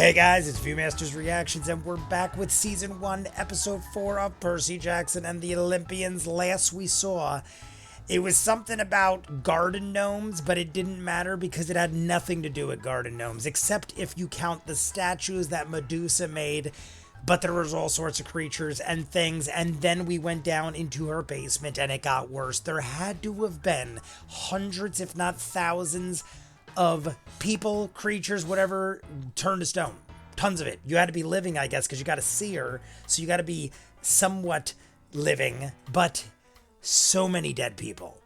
Hey guys, it's ViewMasters Reactions, and we're back with Season 1, Episode 4 of Percy Jackson and the Olympians. Last we saw, it was something about garden gnomes, but it didn't matter because it had nothing to do with garden gnomes, except if you count the statues that Medusa made. But there was all sorts of creatures and things, and then we went down into her basement and it got worse. There had to have been hundreds, if not thousands, of people, creatures, whatever, turned to stone. Tons of it. You had to be living, I guess, because you got to see her. So you got to be somewhat living, but so many dead people.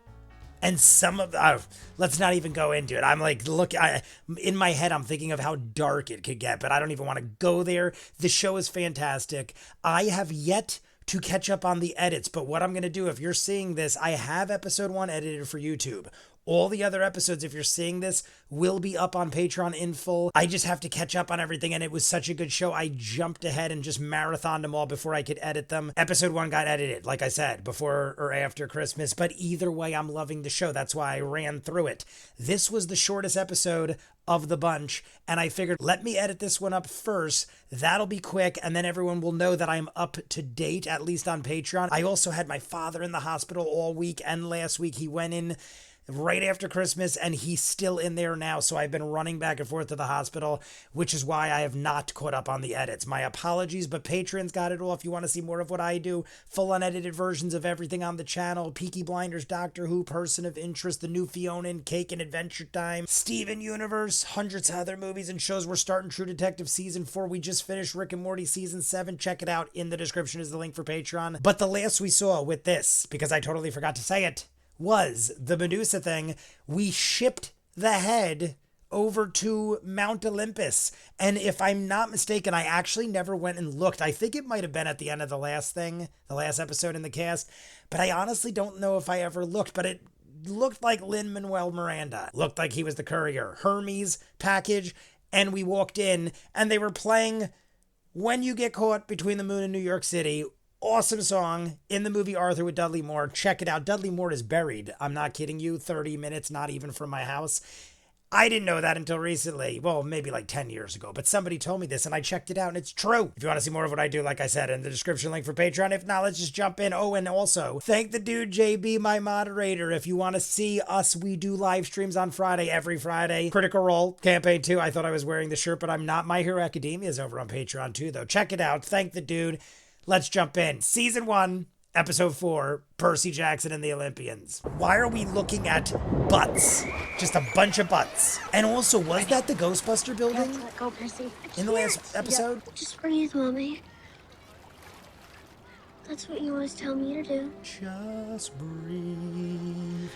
And some of let's not even go into it. I'm like, look, in my head, I'm thinking of how dark it could get, but I don't even want to go there. The show is fantastic. I have yet to catch up on the edits, but what I'm going to do, if you're seeing this, I have episode 1 edited for YouTube. All the other episodes, if you're seeing this, will be up on Patreon in full. I just have to catch up on everything, and it was such a good show. I jumped ahead and just marathoned them all before I could edit them. Episode 1 got edited, like I said, before or after Christmas, but either way, I'm loving the show. That's why I ran through it. This was the shortest episode of the bunch, and I figured, let me edit this one up first. That'll be quick, and then everyone will know that I'm up to date, at least on Patreon. I also had my father in the hospital all week, and last week he went in right after Christmas, and he's still in there now, so I've been running back and forth to the hospital, which is why I have not caught up on the edits. My apologies, but Patreon's got it all. If you want to see more of what I do, full unedited versions of everything on the channel, Peaky Blinders, Doctor Who, Person of Interest, The New Fionin, Cake and Adventure Time, Steven Universe, hundreds of other movies and shows. We're starting True Detective Season 4. We just finished Rick and Morty Season 7. Check it out. In the description is the link for Patreon. But the last we saw with this, because I totally forgot to say it, was the Medusa thing. We shipped the head over to Mount Olympus, and if I'm not mistaken, I actually never went and looked. I think it might have been at the end of the last episode in the cast, but I honestly don't know if I ever looked. But it looked like Lin-Manuel Miranda, looked like he was the courier. Hermes package, and we walked in and they were playing When You Get Caught Between the Moon and New York City. Awesome song in the movie Arthur with Dudley Moore. Check it out. Dudley Moore is buried. I'm not kidding you. 30 minutes, not even from my house. I didn't know that until recently. Well, maybe like 10 years ago, but somebody told me this and I checked it out and it's true. If you want to see more of what I do, like I said, in the description link for Patreon. If not, let's just jump in. Oh, and also thank the dude JB, my moderator. If you want to see us, we do live streams on Friday, every Friday. Critical Role Campaign 2. I thought I was wearing the shirt, but I'm not. My Hero Academia is over on Patreon too, though. Check it out. Thank the dude. Let's jump in. Season 1, Episode 4, Percy Jackson and the Olympians. Why are we looking at butts? Just a bunch of butts. And also, was that the Ghostbuster building? Let go, Percy. In the last episode? Yeah, just breathe, Mommy. That's what you always tell me to do. Just breathe.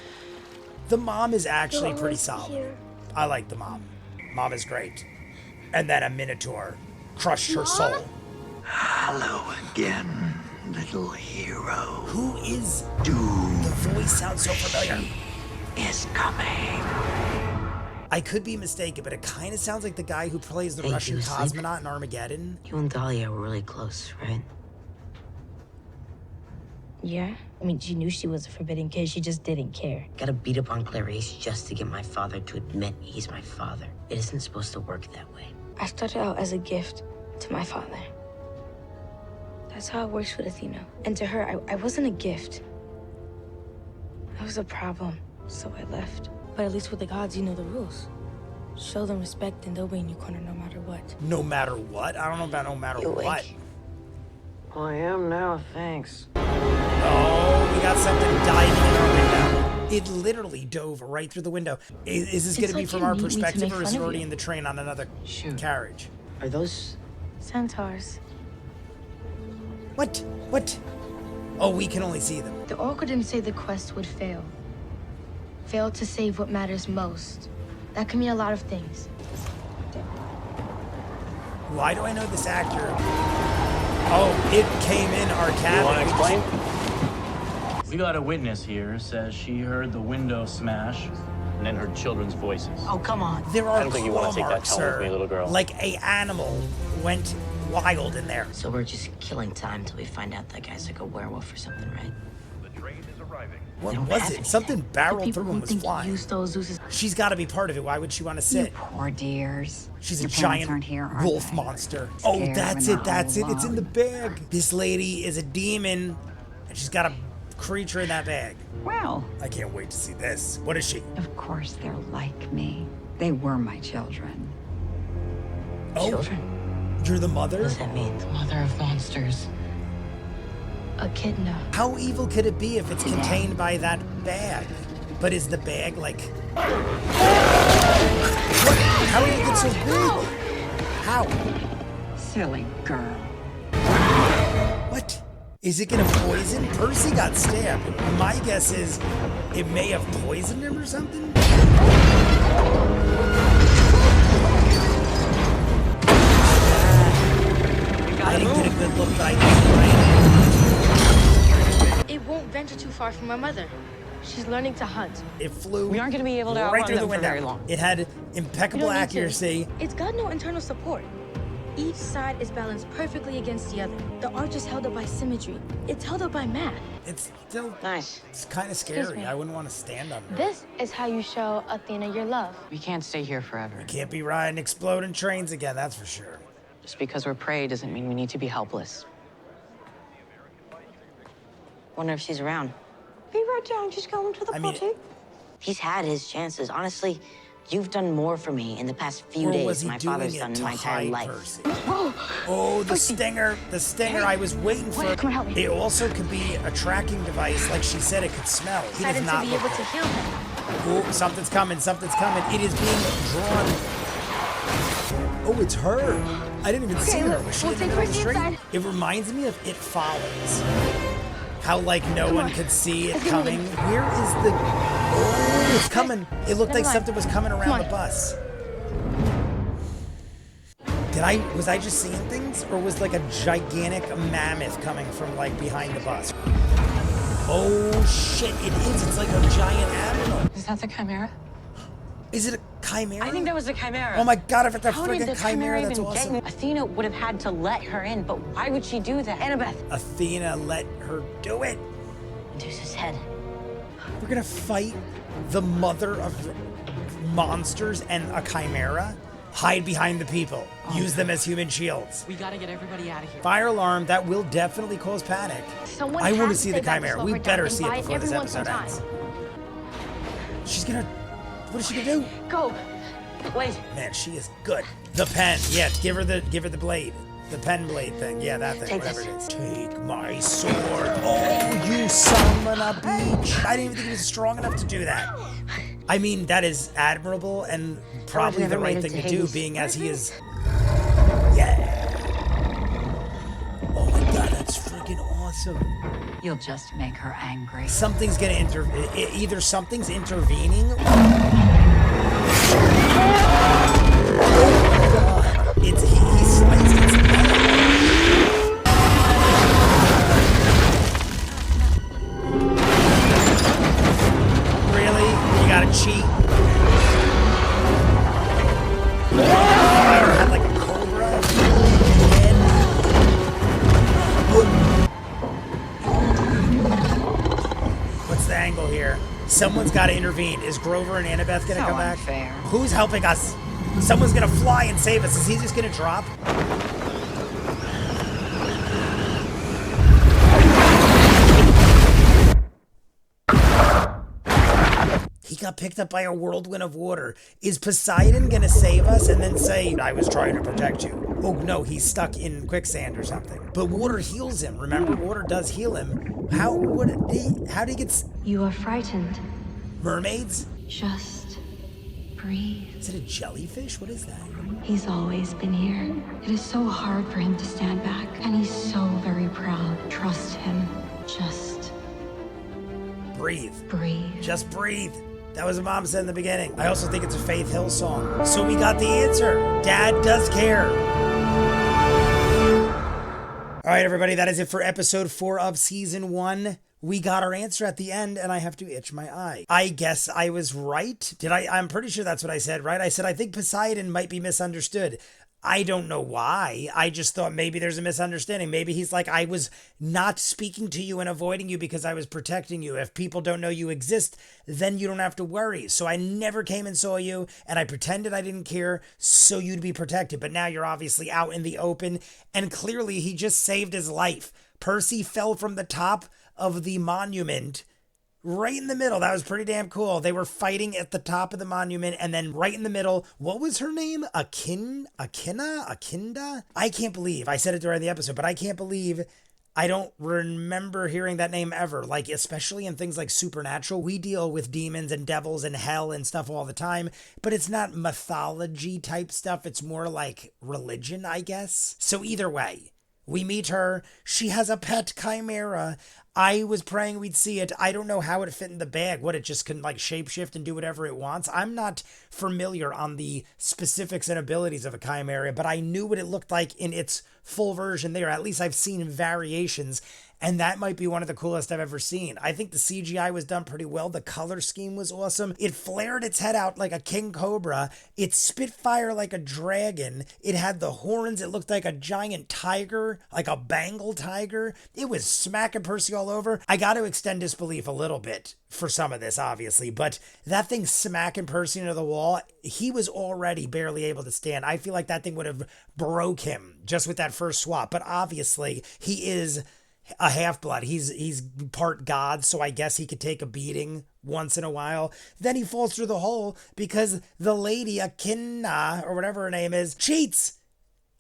The mom is actually pretty solid. I like the mom. Mom is great. And then a Minotaur crushed her soul. Hello again, little hero. Who is Doom? The voice sounds so familiar. Is coming. I could be mistaken, but it kind of sounds like the guy who plays the Russian cosmonaut in Armageddon. You and Dahlia were really close, right? Yeah. I mean, she knew she was a forbidden kid. She just didn't care. Gotta beat up on Clarice just to get my father to admit he's my father. It isn't supposed to work that way. I started out as a gift to my father. That's how it works with Athena. And to her, I wasn't a gift. I was a problem, so I left. But at least with the gods, you know the rules. Show them respect and they'll be in your corner no matter what. No matter what? I don't know about no matter what. Well, I am now, thanks. Oh, we got something diving in our window. It literally dove right through the window. Is this going to be from our perspective, or is it already in the train on another carriage? Are those centaurs? What? What? Oh, we can only see them. The Oracle didn't say the quest would fail. Fail to save what matters most. That can mean a lot of things. Why do I know this actor? Oh, it came in our cabin. You want to explain? We got a witness here, says she heard the window smash and then heard children's voices. Oh, come on. There are I don't think you want to take that tone with me, little girl. Like a animal went wild in there. So we're just killing time till we find out that guy's like a werewolf or something, right? The train is What don't was have it? any. Something The barreled people through who and was think flying. you stole Zeus's... She's got to be part of it. Why would she want to You sit? poor dears. She's a Your parents aren't giant here, are wolf they? monster. Oh, Scared that's when it. they're That's it. all It's in the alone. bag. This lady is a demon, and she's got a creature in that bag. Well, I can't wait to see this. What is she? of course they're like me. They were my children. Oh, Children? you're the What mother? does that mean? Mother of monsters. Echidna. How evil could it be if it's contained by that bag? But is the bag like... What? How did it get so big? How? Silly girl. What? Is it gonna poison? Percy got stabbed. My guess is it may have poisoned him or something? I didn't get a good look, but I did. It won't venture too far from my mother. She's learning to hunt. It flew We aren't going to be able to right outrun through the them for window. very long. It had You impeccable don't need to. accuracy. It's got no internal support. Each side is balanced perfectly against the other. The arch is held up by symmetry. It's held up by math. It's still Nice. it's kind of Excuse scary. me. I wouldn't want to stand under it. This is how you show Athena your love. We can't stay here forever. Can't be riding exploding trains again, that's for sure. Just because we're prey doesn't mean we need to be helpless. Wonder if she's around. Be right down. Just go into the I mean, potty. He's had his chances. Honestly, you've done more for me in the past few Or days was than he my doing father's it done in to my entire hide life. Percy? Oh, the stinger. The stinger. I was waiting for. Come on, help me. It also could be a tracking device. Like she said, it could smell. He does Decided to not be look able to good. heal him. Oh, something's coming. Something's coming. It is being drawn. Oh, it's her. I didn't even see her. Was she we'll in the take middle of the Percy street? inside. It reminds me of It Follows. How like no one could see it coming. Where is the? Oh, it's coming. It looked like Never mind. something was coming Come around on. the bus. Was I just seeing things, or was like a gigantic mammoth coming from like behind the bus? Oh shit! It is. It's like a giant animal. Is that the Chimera? Is it a chimera? I think that was the Chimera. Oh my god! If it's a How did the freaking chimera, that's even awesome. get in? Athena would have had to let her in, but why would she do that? Annabeth. Athena let her do it. Deuce's head. We're gonna fight the mother of monsters and a chimera. Hide behind the people. Use them as human shields. We gotta get everybody out of here. Fire alarm. That will definitely cause panic. Someone I want to has see stay the back to chimera. slow We her down better and see it buy before this everyone some episode time. ends. She's gonna. What is she gonna do? Go. Wait. Man, she is good. The pen. Yeah, give her the blade. The pen blade thing. Yeah, that thing. Take whatever this. it is. Take my sword. Oh, you son of a bitch! I didn't even think he was strong enough to do that. I mean, that is admirable and probably the never right made thing it to to do, Hades. being as he is. Yeah. Oh my god, that's freaking awesome. You'll just make her angry. Something's gonna either something's intervening. Oh god. It's he sliced its neck. Really? You gotta cheat? Fire had like a cobra. Head. What's the angle here? Someone's got to intervene. Is Grover and Annabeth gonna So come back? unfair. Who's helping us? Someone's gonna fly and save us. Is he just gonna drop? He got picked up by a whirlwind of water. Is Poseidon gonna save us and then say, I was trying to protect you? Oh no, he's stuck in quicksand or something. But water heals him. Remember, water does heal him. How did he get You are frightened. mermaids? Just breathe. Is it a jellyfish? What is that? He's always been here. It is so hard for him to stand back, and he's so very proud. Trust him. Just Breathe. breathe. Just breathe. That was what Mom said in the beginning. I also think it's a Faith Hill song. So we got the answer. Dad does care. All right, everybody, that is it for episode 4 of season 1. We got our answer at the end, and I have to itch my eye. I guess I was right. I'm pretty sure that's what I said, right? I said, I think Poseidon might be misunderstood. I don't know why. I just thought maybe there's a misunderstanding. Maybe he's like, I was not speaking to you and avoiding you because I was protecting you. If people don't know you exist, then you don't have to worry. So I never came and saw you, and I pretended I didn't care so you'd be protected. But now you're obviously out in the open, and clearly he just saved his life. Percy fell from the top of the monument right in the middle. That was pretty damn cool. They were fighting at the top of the monument, and then right in the middle, what was her name? Akinda? I can't believe I said it during the episode, but I can't believe I don't remember hearing that name ever. Like, especially in things like Supernatural, we deal with demons and devils and hell and stuff all the time, but it's not mythology type stuff. It's more like religion, I guess. So either way, we meet her. She has a pet chimera. I was praying we'd see it. I don't know how it fit in the bag. What, it just can like shapeshift and do whatever it wants? I'm not familiar on the specifics and abilities of a chimera, but I knew what it looked like in its full version there. At least I've seen variations, and that might be one of the coolest I've ever seen. I think the CGI was done pretty well. The color scheme was awesome. It flared its head out like a king cobra. It spit fire like a dragon. It had the horns. It looked like a giant tiger, like a Bengal tiger. It was smacking Percy all over. I got to extend disbelief a little bit for some of this, obviously, but that thing smacking Percy into the wall, he was already barely able to stand. I feel like that thing would have broke him just with that first swap, but obviously he is a half-blood. He's part god, so I guess he could take a beating once in a while. Then he falls through the hole because the lady, Akinna, or whatever her name is, cheats.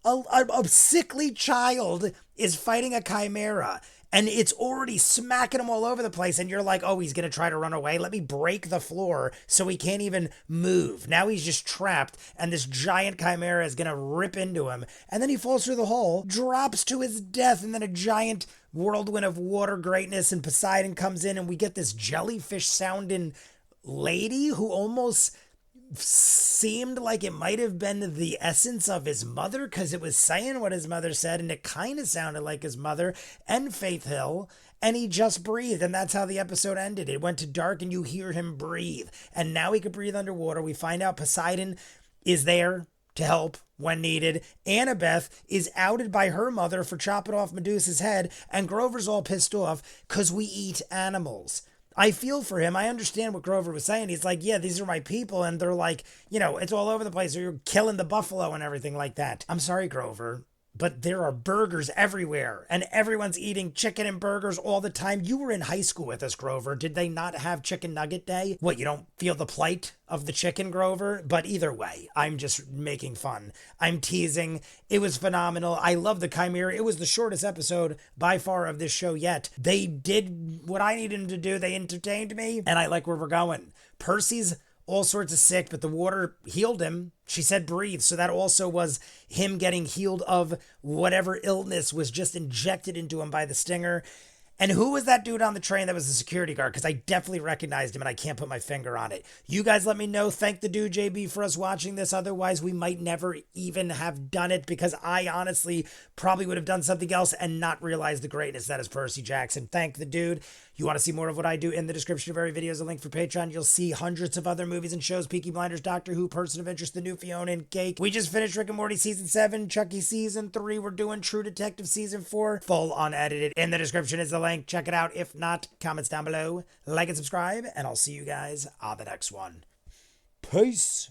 A sickly child is fighting a chimera, and it's already smacking him all over the place, and you're like, oh, he's going to try to run away. Let me break the floor so he can't even move. Now he's just trapped, and this giant chimera is going to rip into him, and then he falls through the hole, drops to his death, and then a giant whirlwind of water greatness, and Poseidon comes in, and we get this jellyfish sounding lady who almost seemed like it might have been the essence of his mother, because it was saying what his mother said, and it kind of sounded like his mother and Faith Hill, and he just breathed, and that's how the episode ended. It went to dark, and you hear him breathe, and now he could breathe underwater. We find out Poseidon is there to help when needed. Annabeth is outed by her mother for chopping off Medusa's head, and Grover's all pissed off because we eat animals. I feel for him. I understand what Grover was saying. He's like, yeah, these are my people, and they're like, you know, it's all over the place, or you're killing the buffalo and everything like that. I'm sorry, Grover, but there are burgers everywhere, and everyone's eating chicken and burgers all the time. You were in high school with us, Grover. Did they not have chicken nugget day? What, you don't feel the plight of the chicken, Grover? But either way, I'm just making fun. I'm teasing. It was phenomenal. I love the chimera. It was the shortest episode by far of this show yet. They did what I needed them to do. They entertained me, and I like where we're going. Percy's all sorts of sick, but the water healed him. She said breathe, so that also was him getting healed of whatever illness was just injected into him by the stinger. And who was that dude on the train that was the security guard? Because I definitely recognized him, and I can't put my finger on it. You guys let me know. Thank the dude, JB, for us watching this. Otherwise, we might never even have done it, because I honestly probably would have done something else and not realized the greatness that is Percy Jackson. Thank the dude. You want to see more of what I do? In the description of every video is a link for Patreon. You'll see hundreds of other movies and shows. Peaky Blinders, Doctor Who, Person of Interest, The New Fiona and Cake. We just finished Rick and Morty Season 7, Chucky Season 3. We're doing True Detective Season 4, full unedited. In the description is the link. Check it out. If not, comments down below. Like and subscribe, and I'll see you guys on the next one. Peace.